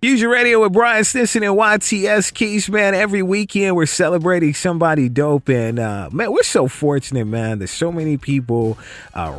Fusion Radio with Brian Stinson and YTS Keys, man. Every weekend we're celebrating somebody dope. And, man, we're so fortunate, man, that so many people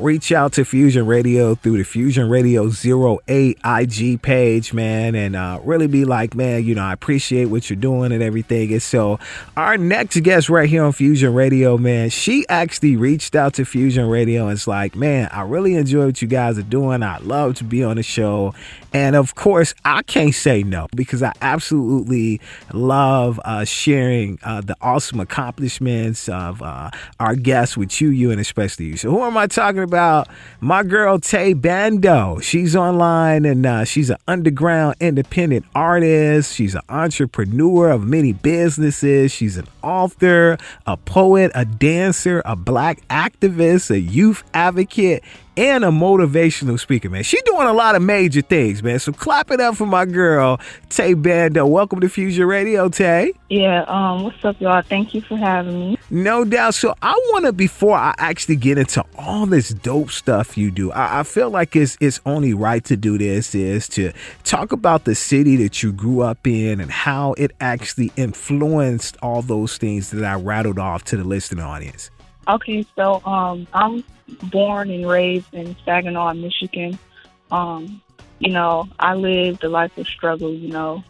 reach out to Fusion Radio through the Fusion Radio 08 IG page, man, and really be like, man, you know, I appreciate what you're doing and everything. And so our next guest right here on Fusion Radio, man, she actually reached out to Fusion Radio and it's like, man, I really enjoy what you guys are doing. I'd love to be on the show. And of course, I can't say no because I absolutely love sharing the awesome accomplishments of our guests with you, and especially you. So who am I talking about? My girl, Tay Bando. She's online and she's an underground independent artist. She's an entrepreneur of many businesses. She's an author, a poet, a dancer, a black activist, a youth advocate, and a motivational speaker, man. She's doing a lot of major things, man. So clap it up for my girl, Tay Bando. Welcome to Fusion Radio, Tay. Yeah, what's up, y'all? Thank you for having me. No doubt. So I want to, before I actually get into all this dope stuff you do, I feel like it's only right to do this, is to talk about the city that you grew up in and how it actually influenced all those things that I rattled off to the listening audience. Okay, so I'm born and raised in Saginaw, Michigan. You know, I lived a life of struggle, you know,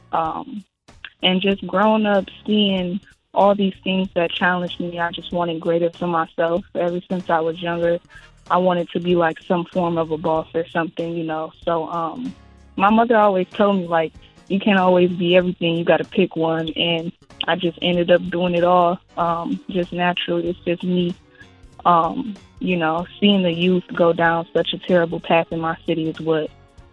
and just growing up seeing all these things that challenged me, I just wanted greater for myself. Ever since I was younger, I wanted to be like some form of a boss or something, you know. So my mother always told me, like, you can't always be everything. You got to pick one. And I just ended up doing it all just naturally. It's just me. You know, seeing the youth go down such a terrible path in my city is what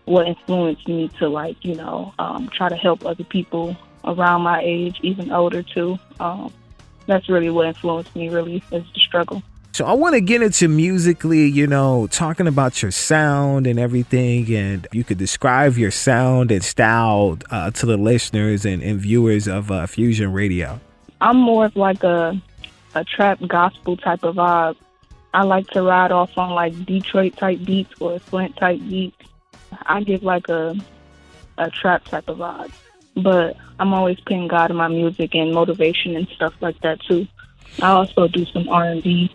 influenced me to, like, you know, try to help other people around my age, even older too. That's really what influenced me, really, is the struggle. So I want to get into musically, you know, talking about your sound and everything, and you could describe your sound and style to the listeners and viewers of Fusion Radio. I'm more of like a trap gospel type of vibe. I like to ride off on like Detroit type beats or Flint type beats. I give like a trap type of vibe, but I'm always putting God in my music and motivation and stuff like that too. I also do some R&B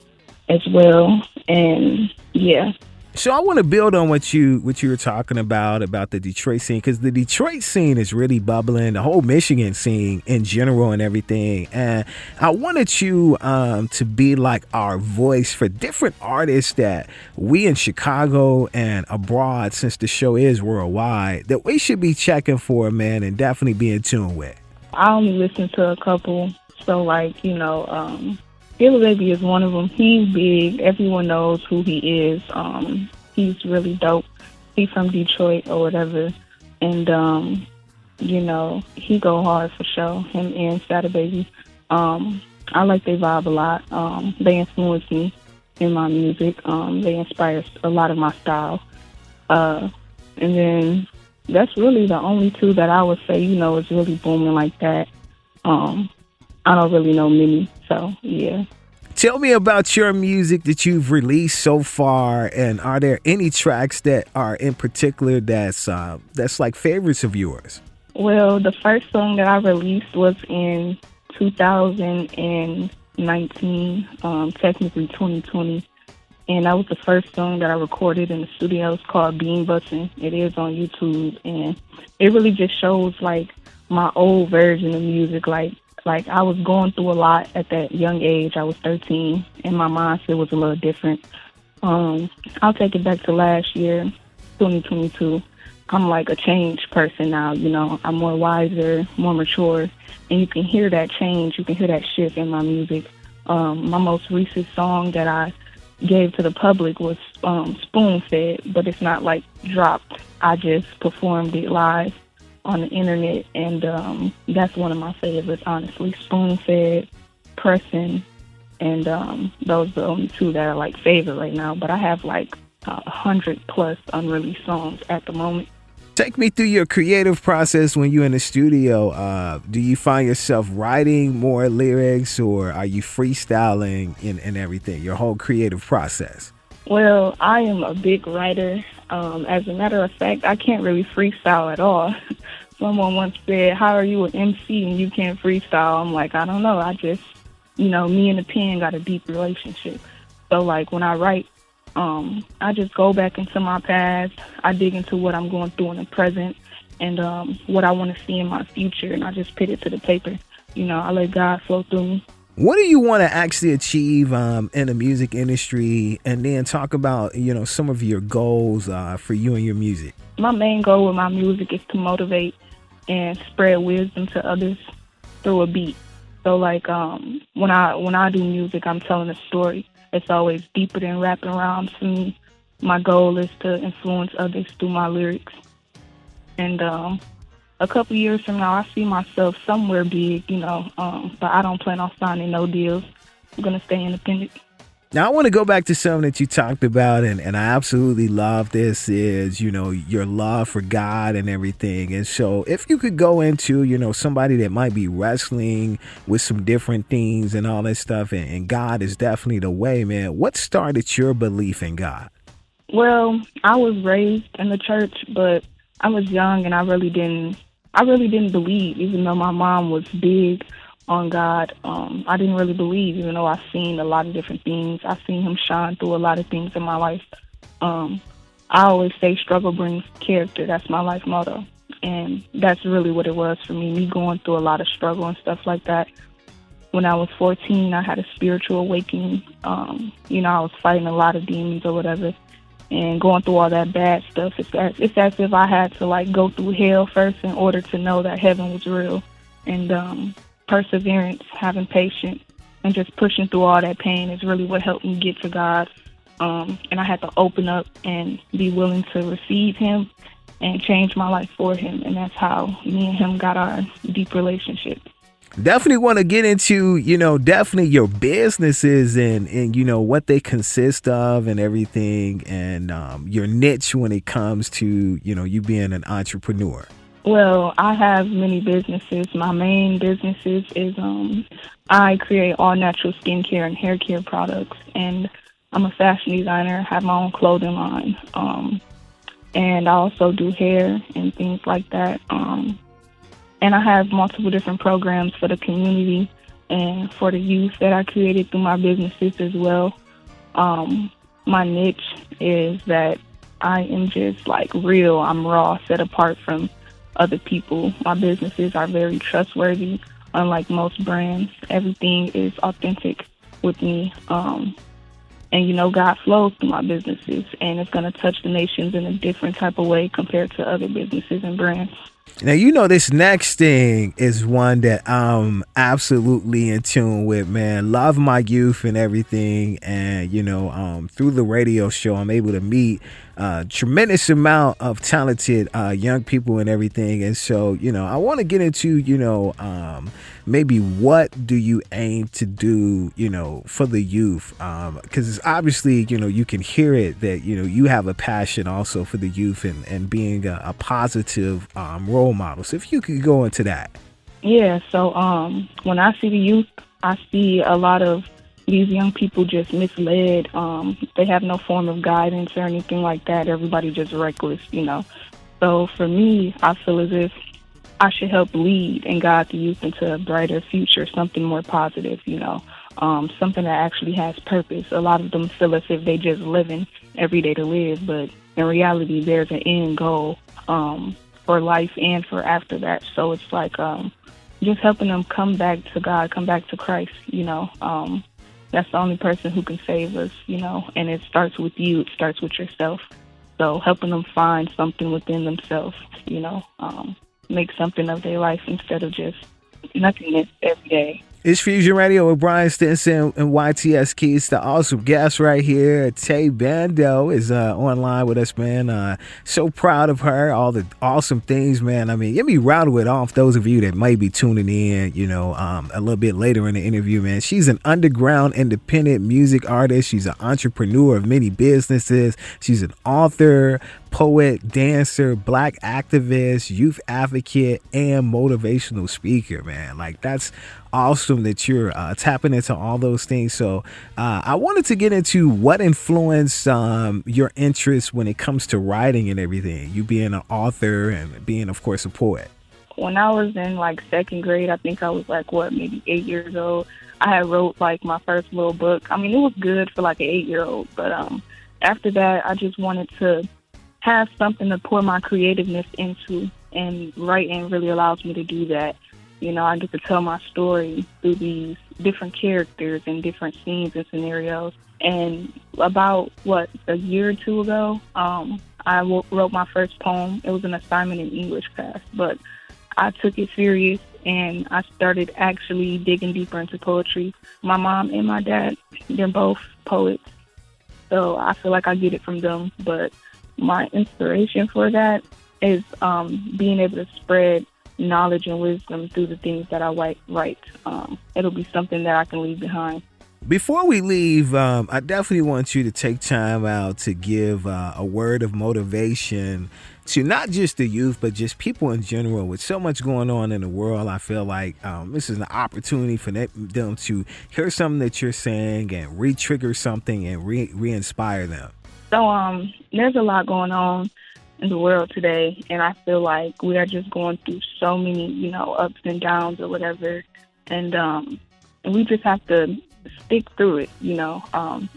as well, and yeah. So I want to build on what you were talking about the Detroit scene, because the Detroit scene is really bubbling, the whole Michigan scene in general and everything. And I wanted you to be like our voice for different artists that we in Chicago and abroad, since the show is worldwide, that we should be checking for, man, and definitely be in tune with. I only listen to a couple, so like, you know, Gil Baby is one of them. He's big. Everyone knows who he is. He's really dope. He's from Detroit or whatever. And, you know, he go hard for sure, him and Sada Baby. I like their vibe a lot. They influence me in my music. They inspire a lot of my style. And then that's really the only two that I would say, you know, is really booming like that. I don't really know many, so yeah. Tell me about your music that you've released so far, and are there any tracks that are in particular that's like favorites of yours? Well, the first song that I released was in 2019, technically 2020, and that was the first song that I recorded in the studio. It's called Bean Bustin'. It is on YouTube, and it really just shows like my old version of music, like I was going through a lot at that young age. I was 13, and my mindset was a little different. I'll take it back to last year, 2022. I'm like a changed person now, you know. I'm more wiser, more mature, and you can hear that change. You can hear that shift in my music. My most recent song that I gave to the public was Spoon Fed, but it's not like dropped. I just performed it live on the internet, and that's one of my favorites, honestly. Spoon Fed, Pressin', and those are the only two that are like favorite right now, but I have like 100+ unreleased songs at the moment. Take me through your creative process when you're in the studio. Do you find yourself writing more lyrics, or are you freestyling and everything, your whole creative process? Well, I am a big writer. As a matter of fact, I can't really freestyle at all. Someone once said, "How are you an MC and you can't freestyle?" I'm like, I don't know. I just, me and the pen got a deep relationship. So like when I write, I just go back into my past. I dig into what I'm going through in the present and what I want to see in my future, and I just put it to the paper. I let God flow through me. What do you want to actually achieve in the music industry, and then talk about some of your goals for you and your music? My main goal with my music is to motivate and spread wisdom to others through a beat. So like when I do music, I'm telling a story. It's always deeper than rapping around for me. My goal is to influence others through my lyrics. And a couple years from now, I see myself somewhere big, but I don't plan on signing no deals. I'm going to stay independent. Now, I want to go back to something that you talked about, and I absolutely love this, is, your love for God and everything. And so if you could go into, somebody that might be wrestling with some different things and all that stuff, and God is definitely the way, man, what started your belief in God? Well, I was raised in the church, but I was young and I really didn't believe, even though my mom was big on God. I didn't really believe, even though I've seen a lot of different things. I've seen him shine through a lot of things in my life. I always say struggle brings character. That's my life motto. And that's really what it was for me going through a lot of struggle and stuff like that. When I was 14, I had a spiritual awakening. I was fighting a lot of demons or whatever. And going through all that bad stuff, it's as if I had to go through hell first in order to know that heaven was real. And perseverance, having patience, and just pushing through all that pain is really what helped me get to God. And I had to open up and be willing to receive him and change my life for him. And that's how me and him got our deep relationship. Definitely want to get into, definitely your businesses and what they consist of and everything, and your niche when it comes to, you being an entrepreneur. Well, I have many businesses. My main businesses is I create all natural skincare and hair care products, and I'm a fashion designer, have my own clothing line, and I also do hair and things like that. And I have multiple different programs for the community and for the youth that I created through my businesses as well. My niche is that I am just real. I'm raw, set apart from other people. My businesses are very trustworthy, unlike most brands. Everything is authentic with me. And God flows through my businesses, and it's going to touch the nations in a different type of way compared to other businesses and brands. Now, this next thing is one that I'm absolutely in tune with, man. Love my youth and everything. And, through the radio show, I'm able to meet a tremendous amount of talented young people and everything. And so, I want to get into, maybe what do you aim to do, for the youth? Because obviously, you can hear it that, you have a passion also for the youth and being a positive role model. So if you could go into that. Yeah, so when I see the youth, I see a lot of these young people just misled. They have no form of guidance or anything like that. Everybody just reckless, So for me, I feel as if I should help lead and guide the youth into a brighter future, something more positive, something that actually has purpose. A lot of them feel as if they just living every day to live, but in reality, there's an end goal for life and for after that. So it's just helping them come back to God, come back to Christ, That's the only person who can save us, and it starts with you. It starts with yourself. So helping them find something within themselves, make something of their life instead of just nothingness every day. It's Fusion Radio with Brian Stinson and YTS Keys. The awesome guest right here, Tay Bando, is online with us, man. So proud of her, all the awesome things, man. I mean, let me rattle it off those of you that might be tuning in, a little bit later in the interview, man. She's an underground independent music artist. She's an entrepreneur of many businesses. She's an author, poet, dancer, black activist, youth advocate, and motivational speaker, man. That's awesome that you're tapping into all those things. So I wanted to get into what influenced your interest when it comes to writing and everything, you being an author and being, of course, a poet. when I was in like second grade, I think I was like maybe 8 years old. I had wrote like my first little book. I mean, it was good for like an 8-year-old, but after that, I just wanted to have something to pour my creativeness into, and writing really allows me to do that. You know, I get to tell my story through these different characters and different scenes and scenarios. And about, a year or two ago, wrote my first poem. It was an assignment in English class, but I took it serious and I started actually digging deeper into poetry. My mom and my dad, they're both poets, so I feel like I get it from them. But my inspiration for that is being able to spread knowledge and wisdom through the things that I write. It'll be something that I can leave behind. Before we leave, I definitely want you to take time out to give a word of motivation to not just the youth, but just people in general. With so much going on in the world, I feel like this is an opportunity for them to hear something that you're saying and re-trigger something and re-inspire them. So there's a lot going on in the world today, and I feel like we are just going through so many, ups and downs or whatever, and we just have to stick through it,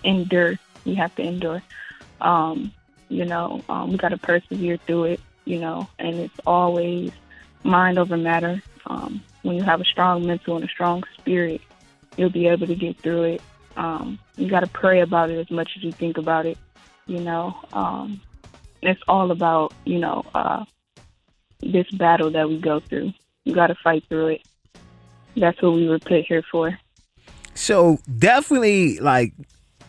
endure. We have to endure. We got to persevere through it, and it's always mind over matter. When you have a strong mental and a strong spirit, you'll be able to get through it. You got to pray about it as much as you think about it, It's all about, this battle that we go through. You got to fight through it. That's what we were put here for. So definitely,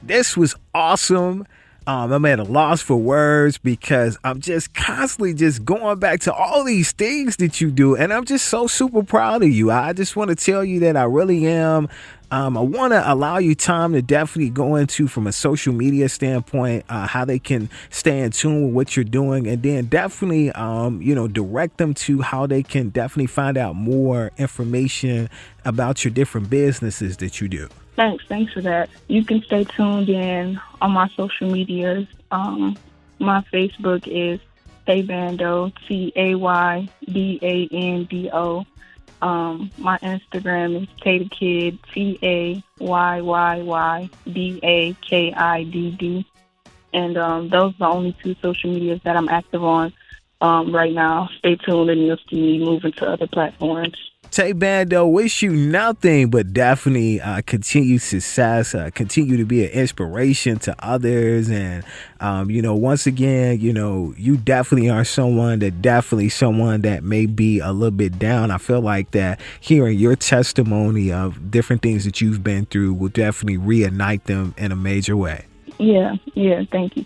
this was awesome. I'm at a loss for words because I'm just constantly just going back to all these things that you do. And I'm just so super proud of you. I just want to tell you that I really am. I want to allow you time to definitely go into, from a social media standpoint, how they can stay in tune with what you're doing, and then definitely, direct them to how they can definitely find out more information about your different businesses that you do. Thanks for that. You can stay tuned in on my social medias. My Facebook is Bando, TAYBANDO. My Instagram is TayDaKidd, TAYYYBAKIDD. And those are the only two social medias that I'm active on right now. Stay tuned and you'll see me moving to other platforms. Tay Bando, wish you nothing but definitely continued success, continue to be an inspiration to others. And, once again, you definitely are someone that may be a little bit down. I feel like that hearing your testimony of different things that you've been through will definitely reignite them in a major way. Yeah. Thank you.